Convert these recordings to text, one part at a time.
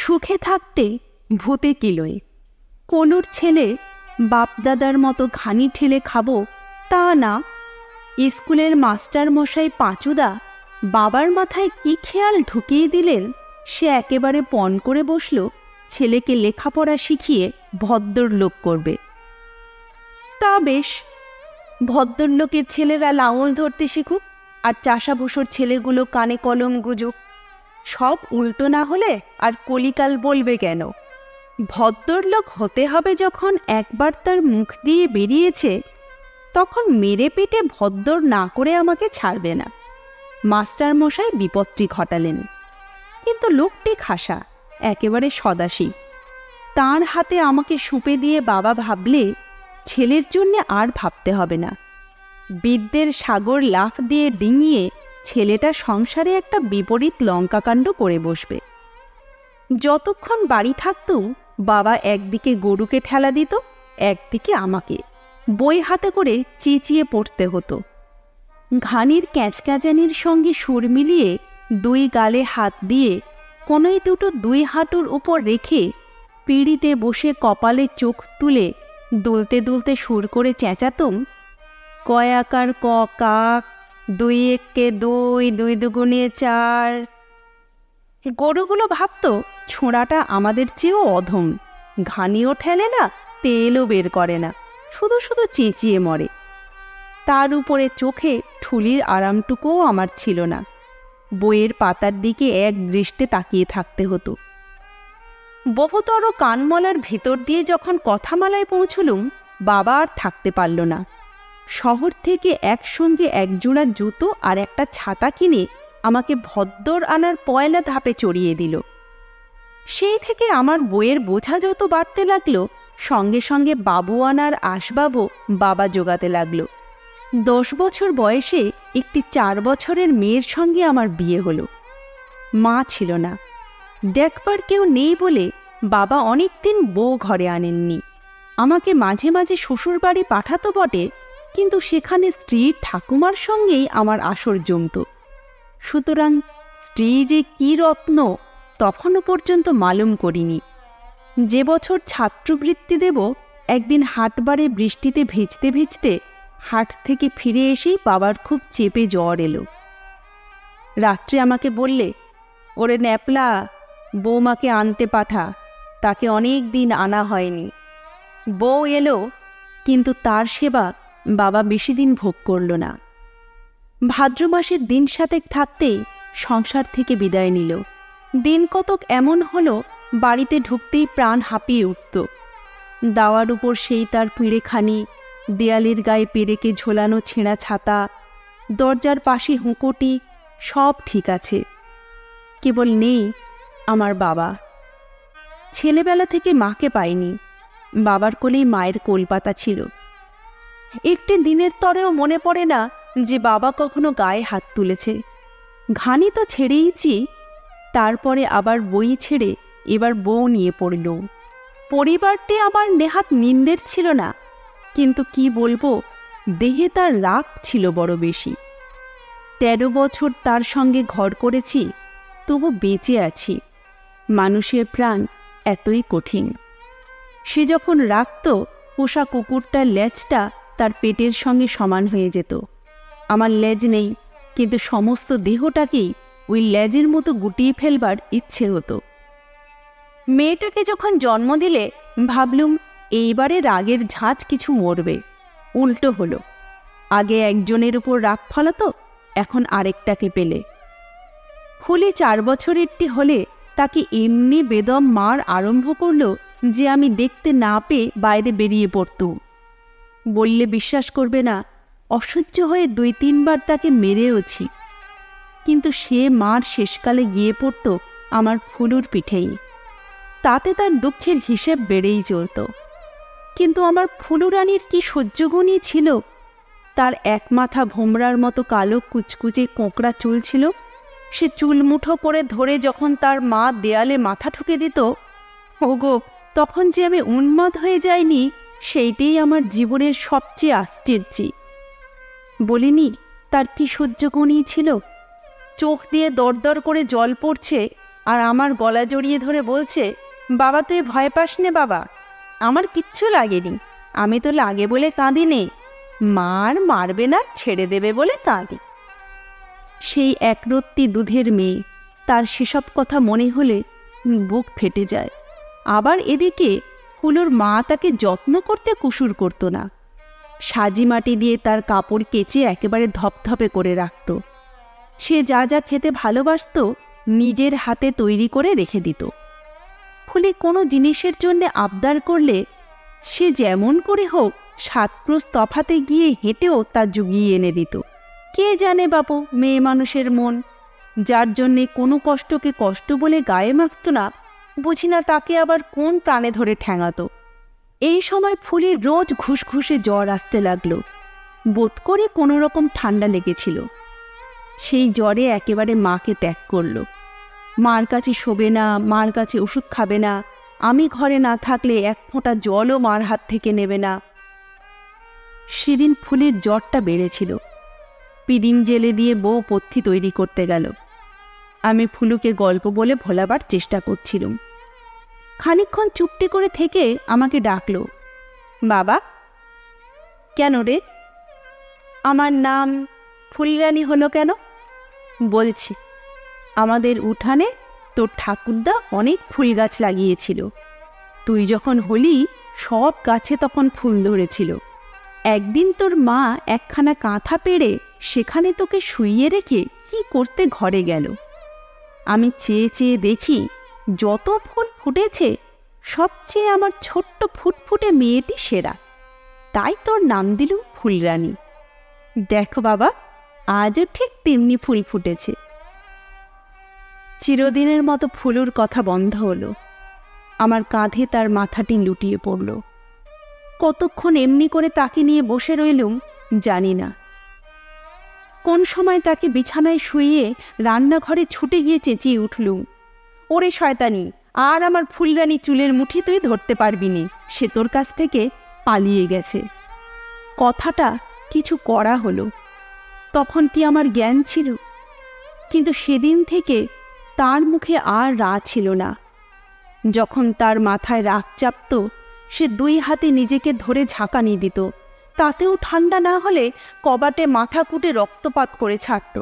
সুখে থাকতে ভূতে কিলোয়। কলুর ছেলে বাপদাদার মতো ঘানি ঠেলে খাবো তা না। স্কুলের মাস্টার মশাই পাঁচুদা বাবার মাথায় কি খেয়াল ঢুকিয়ে দিলেন, সে একেবারে পণ করে বসল ছেলেকে লেখাপড়া শিখিয়ে ভদ্রলোক করবে। তা বেশ, ভদ্রলোকের ছেলেরা লাঙল ধরতে শিখুক আর চাষাভুষোর ছেলেগুলো কানে কলম গুজুক। সব উল্টো না হলে আর কলিকাল বলবে কেন? ভদ্রলোক হতে হবে যখন একবার তার মুখ দিয়ে বেরিয়েছে, তখন মেরে পেটে ভদ্র না করে আমাকে ছাড়বে না। মাস্টার মশাই বিপত্তি ঘটালেন, কিন্তু লোকটি খাসা, একেবারে সদাসী। তাঁর হাতে আমাকে সুপে দিয়ে বাবা ভাবলে ছেলের জন্যে আর ভাবতে হবে না। বিদ্যের সাগর লাফ দিয়ে ডিঙিয়ে ছেলেটা সংসারে একটা বিপরীত লঙ্কাকাণ্ড করে বসবে। যতক্ষণ বাড়ি থাকতো বাবা একদিকে গরুকে ঠেলা দিত, একদিকে আমাকে বই হাতে করে চেঁচিয়ে পড়তে হতো। ঘানির ক্যাঁচক্যাঁচানির সঙ্গে সুর মিলিয়ে দুই গালে হাত দিয়ে কোনোই দুটো দুই হাঁটুর উপর রেখে পিঁড়িতে বসে কপালে চোখ তুলে দুলতে দুলতে সুর করে চেঁচাতুম, কয়াকার ক কাক, দুই একে দুই, দুই দুগুণে চার। গরুগুলো ভাবত ছোঁড়াটা আমাদের চেয়েও অধম, ঘানিও ঠেলে না, তেলও বের করে না, শুধু শুধু চেঁচিয়ে মরে। তার উপরে চোখে ঠুলির আরামটুকুও আমার ছিল না। বইয়ের পাতার দিকে এক দৃষ্টে তাকিয়ে থাকতে হতো। বহুতর কানমলার ভেতর দিয়ে যখন কথামালায় পৌঁছলুম, বাবা আর থাকতে পারল না। শহর থেকে একসঙ্গে একজোড়া জুতো আর একটা ছাতা কিনে আমাকে ভদ্দর আনার পয়লা ধাপে চড়িয়ে দিল। সেই থেকে আমার বইয়ের বোঝা যত বাড়তে লাগলো, সঙ্গে সঙ্গে বাবু আনার আসবাবও বাবা জোগাতে লাগলো। 10 বছর বয়সে একটি 4 বছরের মেয়ের সঙ্গে আমার বিয়ে হলো। মা ছিল না, দেখবার কেউ নেই বলে বাবা অনেক দিন বউ ঘরে আনেননি। আমাকে মাঝে মাঝে শ্বশুর বাড়ি পাঠাতো বটে, কিন্তু সেখানে স্ত্রীর ঠাকুমার সঙ্গেই আমার আসর জমত। সুতরাং স্ত্রী যে কি রত্ন তখনও পর্যন্ত মালুম করিনি। যে বছর ছাত্রবৃত্তি দেব, একদিন হাটবারে বৃষ্টিতে ভিজতে ভিজতে হাট থেকে ফিরে এসেই বাবার খুব চেপে জ্বর এলো। রাত্রে আমাকে বললে, ওরে ন্যাপলা, বৌমাকে আনতে পাঠা, তাকে অনেক দিন আনা হয়নি। বউ এলো, কিন্তু তার সেবা বাবা বেশি দিন ভোগ করল না। ভাদ্র মাসের দিন 7 থাকতেই সংসার থেকে বিদায় নিল। দিন কতক এমন হলো, বাড়িতে ঢুকতেই প্রাণ হাঁপিয়ে উঠত। দাওয়ার উপর সেই তার পিঁড়েখানি, দেয়ালের গায়ে পেরেকে ঝোলানো ছেঁড়া ছাতা, দরজার পাশে হুঁকোটি, সব ঠিক আছে, কেবল নেই আমার বাবা। ছেলেবেলা থেকে মাকে পাইনি, বাবার কোলেই মায়ের কোলপাতা ছিল। একটি দিনের তরেও মনে পড়ে না যে বাবা কখনো গায়ে হাত তুলেছে। ঘানি তো ছেড়েইছি, তারপরে আবার বই ছেড়ে এবার বউ নিয়ে পড়ল। পরিবারটি আমার নেহাত নিন্দের ছিল না, কিন্তু কি বলবো, দেহে তার রাগ ছিল বড় বেশি। 13 বছর তার সঙ্গে ঘর করেছি, তবু বেঁচে আছি। মানুষের প্রাণ এতই কঠিন। সে যখন রাখত, পোষা কুকুরটার লেজটা তার পেটের সঙ্গে সমান হয়ে যেত। আমার লেজ নেই, কিন্তু সমস্ত দেহটাকেই ওই লেজের মতো গুটিয়ে ফেলবার ইচ্ছে হতো। মেয়েটাকে যখন জন্ম দিলে ভাবলুম এইবারে রাগের ঝাঁজ কিছু মরবে। উল্টো হলো, আগে একজনের উপর রাগ ফলাতো, এখন আরেকটাকে পেলে। ফুলি 4 বছরেরটি হলে তাকে এমনি বেদম মার আরম্ভ করল যে আমি দেখতে না পেয়ে বাইরে বেরিয়ে পড়তুম। বললে বিশ্বাস করবে না, অসহ্য হয়ে 2-3 বার তাকে মেরেওছি। কিন্তু সে মার শেষকালে গিয়ে পড়ত আমার ফুলুর পিঠেই। তাতে তার দুঃখের হিসেব বেড়েই চলত। কিন্তু আমার ফুলুরানির কি সহ্যগুণই ছিল। তার এক মাথা ভোমরার মতো কালো কুচকুচে কোঁকড়া চুল ছিল। সে চুল মুঠো করে ধরে যখন তার মা দেয়ালে মাথা ঠুকে দিত, ওগো, তখন যে আমি উন্মাদ হয়ে যাইনি, সেইটাই আমার জীবনের সবচেয়ে আশ্চর্য। বলিনি তার কি সহ্যগুণই ছিল। চোখ দিয়ে দরদর করে জল পড়ছে, আর আমার গলা জড়িয়ে ধরে বলছে, বাবা তুই ভয় পাস নে বাবা, আমার কিচ্ছু লাগেনি, আমি তো লাগে বলে কাঁদি নে, মারবে না, ছেড়ে দেবে বলে কাঁদি। সেই একরত্তি দুধের মেয়ে, তার সেসব কথা মনে হলে বুক ফেটে যায়। আবার এদিকে ফুলুর মা তাকে যত্ন করতে কুসুর করত না। সাজি মাটি দিয়ে তার কাপড় কেচে একেবারে ধপধপে করে রাখত। সে যা যা খেতে ভালোবাসত নিজের হাতে তৈরি করে রেখে দিত। ফুলি কোনো জিনিসের জন্য আবদার করলে সে যেমন করে হোক 7 ক্রোশ তফাতে গিয়ে হেঁটেও তা জুগিয়ে এনে দিত। কে জানে বাপু মেয়ে মানুষের মন, যার জন্যে কোনো কষ্টকে কষ্ট বলে গায়ে মাখত না, বুঝি না তাকে আবার কোন প্রাণে ধরে ঠ্যাঙাত। এই সময় ফুলির রোজ ঘুষঘুষে জ্বর আসতে লাগলো। বোধ করে কোনো রকম ঠান্ডা লেগেছিল। সেই জ্বরে একেবারে মাকে ত্যাগ করল। মার কাছে শোবে না, মার কাছে ওষুধ খাবে না, আমি ঘরে না থাকলে এক ফোঁটা জলও মার হাত থেকে নেবে না। সেদিন ফুলির জ্বরটা বেড়েছিল। পিদিম জেলে দিয়ে বউ পথ্যি তৈরি করতে গেল। আমি ফুলুকে গল্প বলে ভোলাবার চেষ্টা করছিলাম। খানিকক্ষণ চুপটি করে থেকে আমাকে ডাকলো, বাবা। কেন রে? আমার নাম ফুলরানী হলো কেন? বলছি, আমাদের উঠানে তোর ঠাকুরদা অনেক ফুল গাছ লাগিয়েছিল। তুই যখন হলি সব গাছে তখন ফুল ধরেছিল। একদিন তোর মা একখানা কাঁথা পেড়ে সেখানে তোকে শুইয়ে রেখে কি করতে ঘরে গেল। আমি চেয়ে চেয়ে দেখি যত ফুল ফুটেছে সবচেয়ে আমার ছোট্ট ফুটফুটে মেয়েটি সেরা, তাই তোর নাম দিলুম ফুলরানী। দেখো বাবা, আজও ঠিক তেমনি ফুল ফুটেছে। চিরদিনের মতো ফুলুর কথা বন্ধ হলো। আমার কাঁধে তার মাথাটি লুটিয়ে পড়ল। কতক্ষণ এমনি করে তাকে নিয়ে বসে রইলুম জানি না। কোন সময় তাকে বিছানায় শুইয়ে রান্নাঘরে ছুটে গিয়ে চেঁচিয়ে উঠলুম, ওরে শয়তানি, আর আমার ফুলরানী চুলের মুঠি তুই ধরতে পারবি নে, সে তোর কাছ থেকে পালিয়ে গেছে। কথাটা কিছু করা হলো। তখন কি আমার জ্ঞান ছিল? কিন্তু সেদিন থেকে তার মুখে আর রাগ ছিল না। যখন তার মাথায় রাগ চাপত, সে 2 হাতে নিজেকে ধরে ঝাঁকানি দিত। তাতেও ঠান্ডা না হলে কবাটে মাথা কুটে রক্তপাত করে ছাড়ত।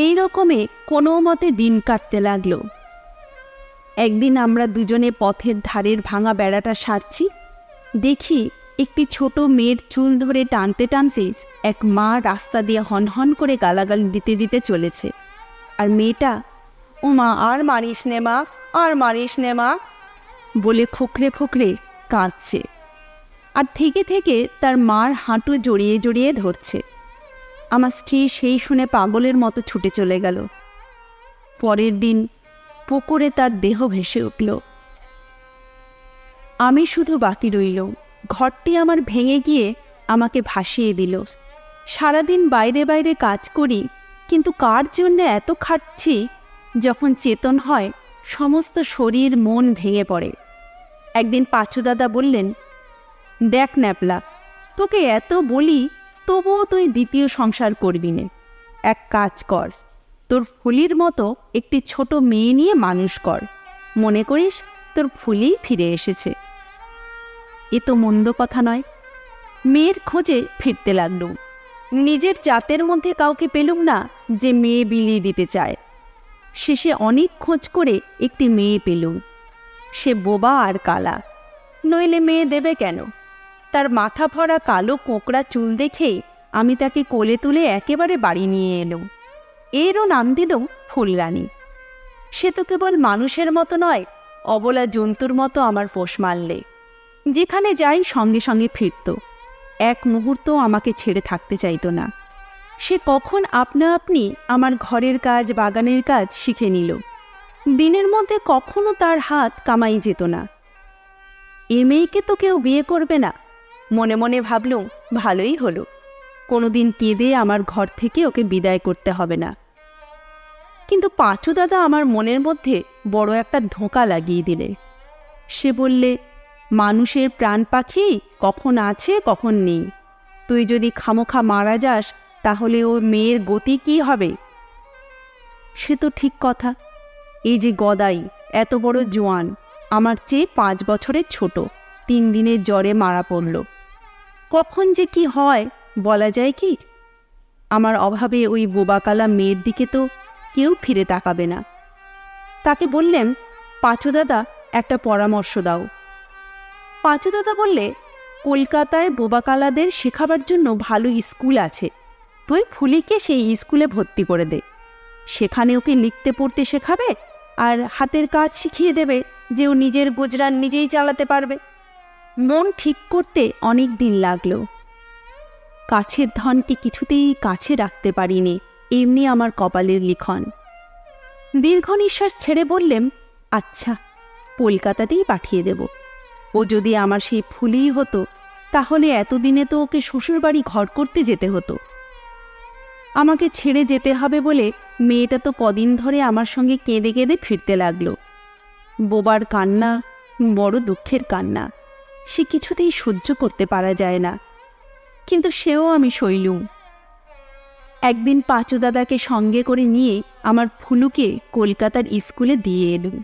এই রকমে কোনো মতে দিন কাটতে লাগলো। একদিন আমরা দুজনে পথের ধারের ভাঙা বেড়াটা সারছি। দেখি একটি ছোট মেয়ের চুল ধরে টানতে টানতে এক মা রাস্তা দিয়ে হনহন করে গালাগালি দিতে দিতে চলেছে। আর মেয়েটা, ও মা আর মারিস নে মা, আর মারিস নে মা বলে খোকরে খোকরে কাঁদছে। আর থেকে থেকে তার মার হাঁটু জড়িয়ে জড়িয়ে ধরছে। আমার স্ত্রী সেই শুনে পাগলের মতো ছুটে চলে গেল। পরের দিন পুকুরে তার দেহ ভেসে উঠল। আমি শুধু বাকি রইল। ঘরটি আমার ভেঙে গিয়ে আমাকে ভাসিয়ে দিল। সারাদিন বাইরে বাইরে কাজ করি, কিন্তু কার জন্য এত খাটছি? যখন চেতন হয় সমস্ত শরীর মন ভেঙে পড়ে। একদিন পাঁচু দাদা বললেন, দেখ ন্যাপলা, তোকে এত বলি তবুও তুই দ্বিতীয় সংসার করবি নে। এক কাজ কর, তোর ফুলির মতো একটি ছোট মেয়ে নিয়ে মানুষ কর। মনে করিস তোর ফুলি ফিরে এসেছে। এ তো মন্দ কথা নয়। মেয়ের খোঁজে ফিরতে লাগলুম। নিজের জাতের মধ্যে কাউকে পেলুম না যে মেয়ে বিলিয়ে দিতে চায়। শেষে অনেক খোঁজ করে একটি মেয়ে পেলুম। সে বোবা আর কালা, নইলে মেয়ে দেবে কেন? তার মাথা ভরা কালো কোঁকড়া চুল দেখেই আমি তাকে কোলে তুলে একেবারে বাড়ি নিয়ে এলুম। এরও নাম দিলুম ফুলরানী। সে তো কেবল মানুষের মতো নয়, অবলা জন্তুর মতো আমার পোষ মারলে। যেখানে যাই সঙ্গে সঙ্গে ফিরত। এক মুহূর্ত আমাকে ছেড়ে থাকতে চাইত না। সে কখন আপনা আপনি আমার ঘরের কাজ বাগানের কাজ শিখে নিল। দিনের মধ্যে কখনো তার হাত কামাই যেত না। এ মেয়েকে তো কেউ বিয়ে করবে না। মনে মনে ভাবলুম, ভালোই হলো, কোনোদিন কেঁদে আমার ঘর থেকে ওকে বিদায় করতে হবে না। কিন্তু পাঁচু দাদা আমার মনের মধ্যে বড় একটা ধোঁকা লাগিয়ে দিলে। সে বললে, মানুষের প্রাণ পাখি কখন আছে কখন নেই। তুই যদি খামোখা মারা যাস তাহলে ও মেয়ের গতি কি হবে? সে তো ঠিক কথা। এই যে গদাই, এত বড় জোয়ান, আমার চেয়ে 5 বছরের ছোট, 3 দিনের জ্বরে মারা পড়ল। কখন যে কি হয় বলা যায় কি? আমার অভাবে ওই বোবাকালা মেয়ের দিকে তো কেউ ফিরে তাকাবে না। তাকে বললেন, পাঁচু দাদা, একটা পরামর্শ দাও। পাঁচু দাদা বললে, কলকাতায় বোবাকালাদের শেখাবার জন্য ভালো স্কুল আছে, তুই ফুলিকে সেই স্কুলে ভর্তি করে দে। সেখানে ওকে লিখতে পড়তে শেখাবে আর হাতের কাজ শিখিয়ে দেবে যে ও নিজের গুজরান নিজেই চালাতে পারবে। মন ঠিক করতে অনেক দিন লাগলো। কাছের ধনকে কিছুতেই কাছে রাখতে পারিনি, এমনি আমার কপালের লিখন। দীর্ঘ নিঃশ্বাস ছেড়ে বললেন, আচ্ছা, কলকাতাতেই পাঠিয়ে দেব। ও যদি আমার সেই ফুলিই হতো, তাহলে এতদিনে তো ওকে শ্বশুরবাড়ি ঘর করতে যেতে হতো। আমাকে ছেড়ে যেতে হবে বলে মেয়েটা তো কদিন ধরে আমার সঙ্গে কেঁদে কেঁদে ফিরতে লাগলো। বোবার কান্না বড় দুঃখের কান্না, সে কিছুতেই সহ্য করতে পারা যায় না, কিন্তু সেও আমি সইলুম। একদিন পাঁচু দাদাকে সঙ্গে করে নিয়ে আমার ফুলুকে কলকাতার স্কুলে দিয়ে এলুম।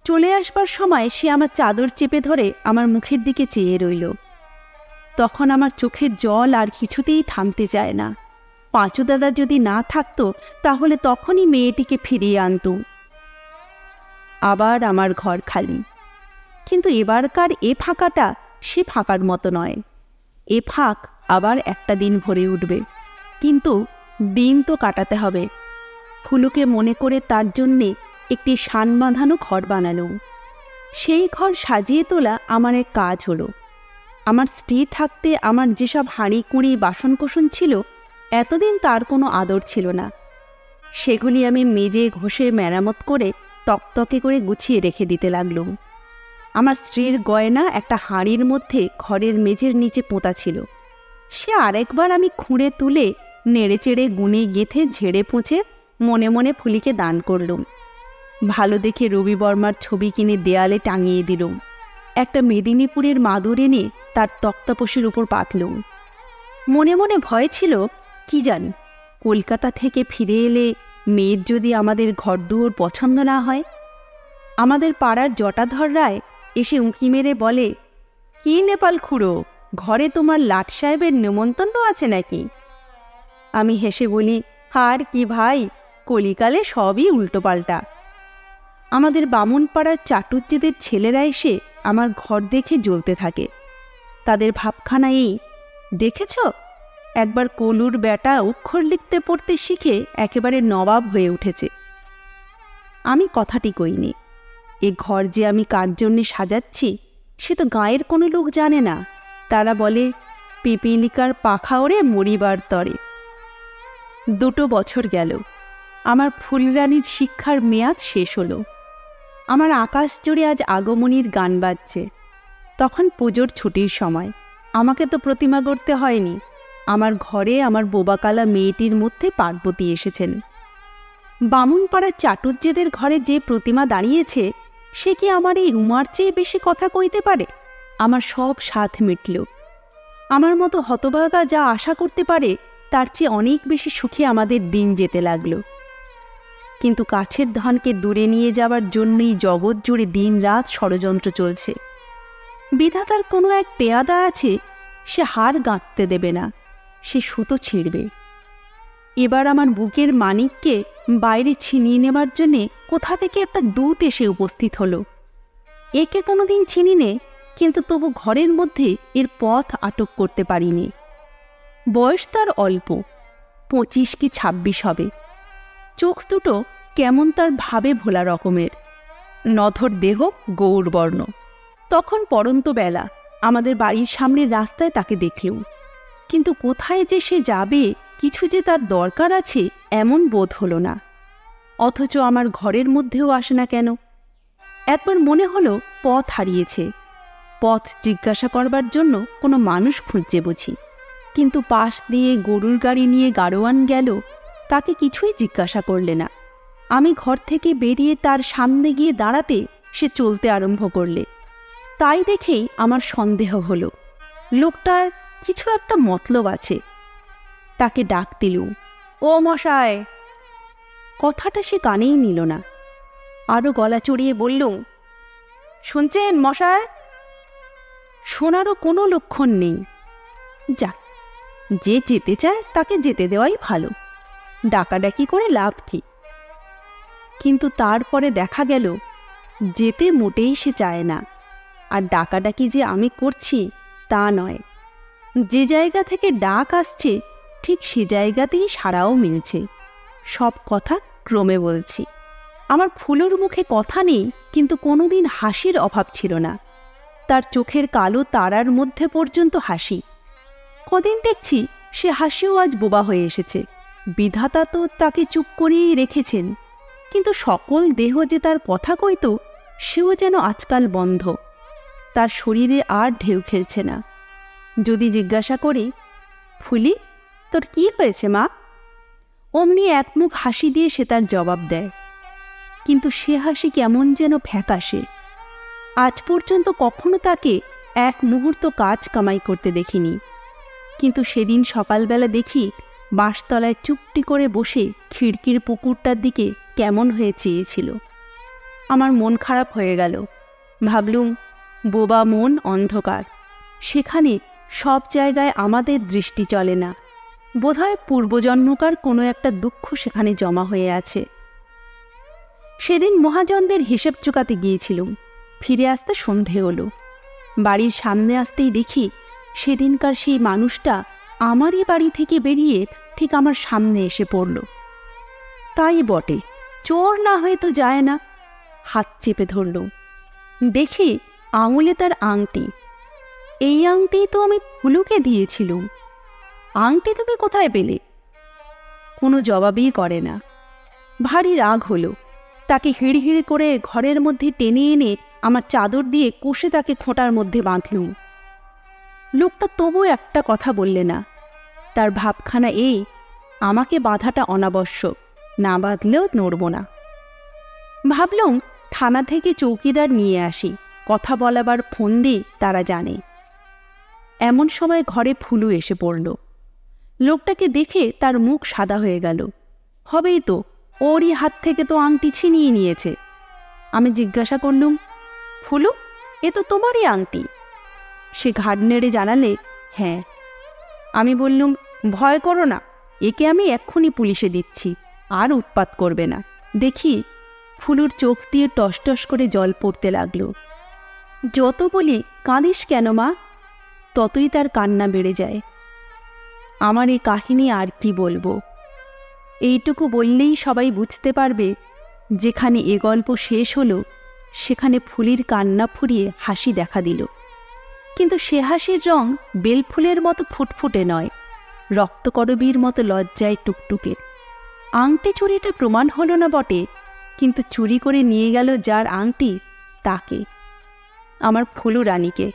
চলে আসবার সময় সে আমার চাদর চেপে ধরে আমার মুখের দিকে চেয়ে রইল। তখন আমার চোখের জল আর কিছুতেই থামতে চায় না। পাঁচু দাদা যদি না থাকতো, তাহলে তখনই মেয়েটিকে ফিরিয়ে আনতুম। আবার আমার ঘর খালি, কিন্তু এবারকার এ ফাঁকাটা সে ফাঁকার মতো নয়। এ ফাঁক আবার একটা দিন ভরে উঠবে, কিন্তু দিন তো কাটাতে হবে। ফুলুকে মনে করে তার জন্যে একটি শান বাঁধানো ঘর বানানো। সেই ঘর সাজিয়ে তোলা আমার এক কাজ হলো। আমার স্ত্রী থাকতে আমার যেসব হাঁড়ি কুঁড়ি বাসনকোসন ছিল, এতদিন তার কোনো আদর ছিল না। সেগুলি আমি মেজে ঘষে মেরামত করে তকতকে করে গুছিয়ে রেখে দিতে লাগলুম। আমার স্ত্রীর গয়না একটা হাঁড়ির মধ্যে ঘরের মেঝের নিচে পোঁতা ছিল। সে আরেকবার আমি খুঁড়ে তুলে নেড়েচেড়ে গুনে গেঁথে ঝেড়ে পুঁছে মনে মনে ফুলিকে দান করলুম। ভালো দেখে রবি বর্মার ছবি কিনে দেয়ালে টাঙিয়ে দিলুম। একটা মেদিনীপুরের মাদুর এনে তার তক্তাপোষের উপর পাতলুম। মনে মনে ভয় ছিল, কি জান, কলকাতা থেকে ফিরে এলে মেয়ের যদি আমাদের ঘরদুয়োর পছন্দ না হয়। আমাদের পাড়ার জটাধর রায় এসে উঁকি মেরে বলে, কি নেপাল খুড়ো, ঘরে তোমার লাট সাহেবের নেমন্তন্ন আছে নাকি? আমি হেসে বলি, আর কি ভাই, কলিকালে সবই উল্টোপাল্টা। আমাদের বামুনপাড়ার চাটুজ্যেদের ছেলেরা এসে আমার ঘর দেখে জ্বলতে থাকে। তাদের ভাবখানা এই, দেখেছ, একবার কলুর বেটা অক্ষর লিখতে পড়তে শিখে একেবারে নবাব হয়ে উঠেছে। আমি কথাটি কইনি। এ ঘর যে আমি কার জন্যে সাজাচ্ছি সে তো গাঁয়ের কোনো লোক জানে না। তারা বলে, পিপিলিকার পাখা ওড়ে মরিবার তরে। 2 বছর গেল, আমার ফুলরানির শিক্ষার মেয়াদ শেষ হলো। আমার আকাশ জুড়ে আজ আগমনীর গান বাজছে। তখন পুজোর ছুটির সময়। আমাকে তো প্রতিমা গড়তে হয়নি। আমার ঘরে আমার বোবাকালা মেয়েটির মধ্যে পার্বতী এসেছেন। বামুনপাড়ার চাটুজ্যেদের ঘরে যে প্রতিমা দাঁড়িয়েছে, সে কি আমার এই উমার চেয়ে বেশি কথা কইতে পারে? আমার সব স্বাদ মিটল। আমার মতো হতভাগা যা আশা করতে পারে, তার চেয়ে অনেক বেশি সুখে আমাদের দিন যেতে লাগলো। কিন্তু কাছের ধনকে দূরে নিয়ে যাওয়ার জন্যই জগৎ জুড়ে দিন রাত ষড়যন্ত্র চলছে। বিধাতার কোনো এক পেয়াদা আছে, সে হার গাঁথতে দেবে না, সে সুতো ছিঁড়বে। এবার আমার বুকের মানিককে বাইরে ছিনিয়ে নেবার জন্যে কোথা থেকে একটা দূত এসে উপস্থিত হলো। একে কোনোদিন চিনি নে, কিন্তু তবু ঘরের মধ্যে এর পথ আটক করতে পারিনি। বয়স তার অল্প, 25 কি 26 হবে। চোখ দুটো কেমন তার ভাবে ভোলা রকমের, নধর দেহ গৌরবর্ণ। তখন পড়ন্ত বেলা, আমাদের বাড়ির সামনের রাস্তায় তাকে দেখলুম, কিন্তু কোথায় যে সে যাবে, কিছু যে তার দরকার আছে এমন বোধ হলো না। অথচ আমার ঘরের মধ্যেও আসে না কেন? একবার মনে হলো পথ হারিয়েছে। পথ জিজ্ঞাসা করবার জন্য কোনো মানুষ খুঁজছে বুঝি, কিন্তু পাশ দিয়ে গরুর গাড়ি নিয়ে গাড়োয়ান গেল, তাকে কিছুই জিজ্ঞাসা করলে না। আমি ঘর থেকে বেরিয়ে তার সামনে গিয়ে দাঁড়াতে সে চলতে আরম্ভ করলে। তাই দেখেই আমার সন্দেহ হলো, লোকটার কিছু একটা মতলব আছে। তাকে ডাক দিলুম, ও মশায়। কথাটা সে কানেই নিল না। আরও গলা চড়িয়ে বললুম, শুনছেন মশায়? শোনারও কোনো লক্ষণ নেই। যাক, যে যেতে চায় তাকে যেতে দেওয়াই ভালো, ডাকাডাকি করে লাভ কি? কিন্তু তারপরে দেখা গেল যেতে মোটেই সে চায় না। আর ডাকাডাকি যে আমি করছি তা নয়, যে জায়গা থেকে ডাক আসছে ঠিক সে জায়গাতেই সাড়াও মিলছে। সব কথা ক্রমে বলছি। আমার ফুলুর মুখে কথা নেই, কিন্তু কোনোদিন হাসির অভাব ছিল না। তার চোখের কালো তারার মধ্যে পর্যন্ত হাসি। কদিন দেখছি সে হাসিও আজ বোবা হয়ে এসেছে। বিধাতা তো তাকে চুপ করিয়েই রেখেছেন, কিন্তু সকল দেহ যে তার কথা কইত সেও যেন আজকাল বন্ধ। তার শরীরে আর ঢেউ খেলছে না। যদি জিজ্ঞাসা করি, ফুলি তোর কি হয়েছে মা, অমনি একমুখ হাসি দিয়ে সে তার জবাব দেয়। কিন্তু সে হাসি কেমন যেন ফ্যাকাশে। আজ পর্যন্ত কখনো তাকে এক মুহূর্ত কাজ কামাই করতে দেখিনি, কিন্তু সেদিন সকালবেলা দেখি বাঁশতলায় চুপটি করে বসে খিড়কির পুকুরটার দিকে কেমন হয়ে চেয়েছিল। আমার মন খারাপ হয়ে গেল। ভাবলুম, বোবা মন অন্ধকার, সেখানে সব জায়গায় আমাদের দৃষ্টি চলে না। বোধহয় পূর্বজন্মকার কোনো একটা দুঃখ সেখানে জমা হয়ে আছে। সেদিন মহাজনদের হিসেব চুকাতে গিয়েছিলুম। ফিরে আসতে সন্ধে হলো। বাড়ির সামনে আসতেই দেখি সেদিনকার সেই মানুষটা আমারই বাড়ি থেকে বেরিয়ে ঠিক আমার সামনে এসে পড়ল। তাই বটে, চোর না হয়ে তো যায় না। হাত চেপে ধরল। দেখি আঙুলে তার আংটি। এই আংটি তো আমি ফুলুকে দিয়েছিলুম। আংটি তুমি কোথায় পেলে? কোনো জবাবই করে না। ভারী রাগ হলো। তাকে হিড়হিড়ি করে ঘরের মধ্যে টেনে এনে আমার চাদর দিয়ে কষে তাকে খোঁটার মধ্যে বাঁধলুম। লোকটা তবু একটা কথা বললে না। তার ভাবখানা এই, আমাকে বাঁধাটা অনাবশ্যক, না বাঁধলেও নড়ব না। ভাবলুম থানা থেকে চৌকিদার নিয়ে আসি, কথা বলাবার ফোন দিয়ে তারা জানে। এমন সময় ঘরে ফুলু এসে পড়ল। লোকটাকে দেখে তার মুখ সাদা হয়ে গেল। হবেই তো, ওরই হাত থেকে তো আংটি ছিনিয়ে নিয়েছে। আমি জিজ্ঞাসা করলুম, ফুলু এ তো তোমারই আংটি। সে ঘাড় নেড়ে জানালে, হ্যাঁ। আমি বললুম, ভয় করো না, একে আমি এক্ষুনি পুলিশে দিচ্ছি, আর উৎপাত করবে না। দেখি ফুলুর চোখ দিয়ে টসটস করে জল পড়তে লাগল। যত বলি কাঁদিস কেন মা, ততই তার কান্না বেড়ে যায়। আমার এই কাহিনী আর কি বলবো? এইটুকু বললেই সবাই বুঝতে পারবে, যেখানে এ গল্প শেষ হলো সেখানে ফুলির কান্না ফুরিয়ে হাসি দেখা দিল। কিন্তু সে হাসির রং বেলফুলের মতো ফুটফুটে নয়, রক্তকরবীর মতো লজ্জায় টুকটুকে। আংটি চুরিটা প্রমাণ হলো না বটে, কিন্তু চুরি করে নিয়ে গেল যার আংটি, তাকে, আমার ফুলু রানীকে।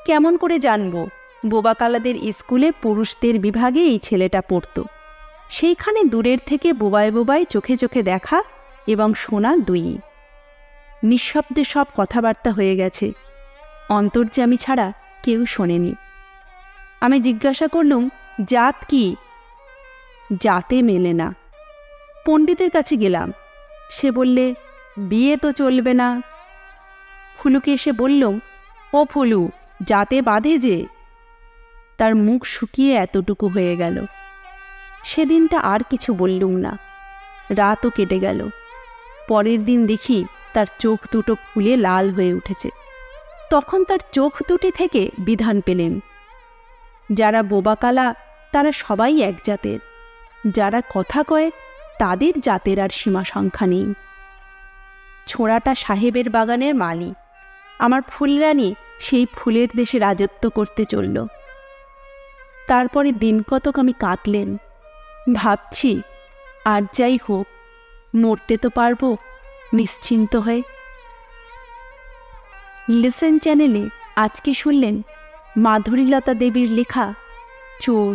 কেমন করে জানবো? বোবাকালাদের স্কুলে পুরুষদের বিভাগে এই ছেলেটা পড়ত। সেইখানে দূরের থেকে বোবায় বোবায় চোখে চোখে দেখা এবং শোনা দুই। নিঃশব্দে সব কথাবার্তা হয়ে গেছে, অন্তর্যামী ছাড়া কেউ শোনেনি। আমি জিজ্ঞাসা করলুম, জাত কি? জাতে মেলে না। পণ্ডিতের কাছে গেলাম। সে বললে, বিয়ে তো চলবে না। ফুলুকে এসে বললুম, ও ফুলু, জাতে বাঁধে যে। তার মুখ শুকিয়ে এতটুকু হয়ে গেল। সেদিনটা আর কিছু বললুম না। রাতও কেটে গেল। পরের দিন দেখি তার চোখ দুটো ফুলে লাল হয়ে উঠেছে। তখন তার চোখ দুটি থেকে বিধান পেলেন, যারা বোবাকালা তারা সবাই এক জাতের, যারা কথা কয় তাদের জাতের আর সীমা সংখ্যা নেই। ছোড়াটা সাহেবের বাগানের মালি। আমার ফুলরানী সেই ফুলের দেশে রাজত্ব করতে চলল। তারপরে দিন কতক আমি কাটলেন। ভাবছি, আর যাই হোক, মরতে তো পারবো নিশ্চিন্ত হয়ে। লিসেন চ্যানেলে আজকে শুনলেন মাধুরীলতা দেবীর লেখা চোর।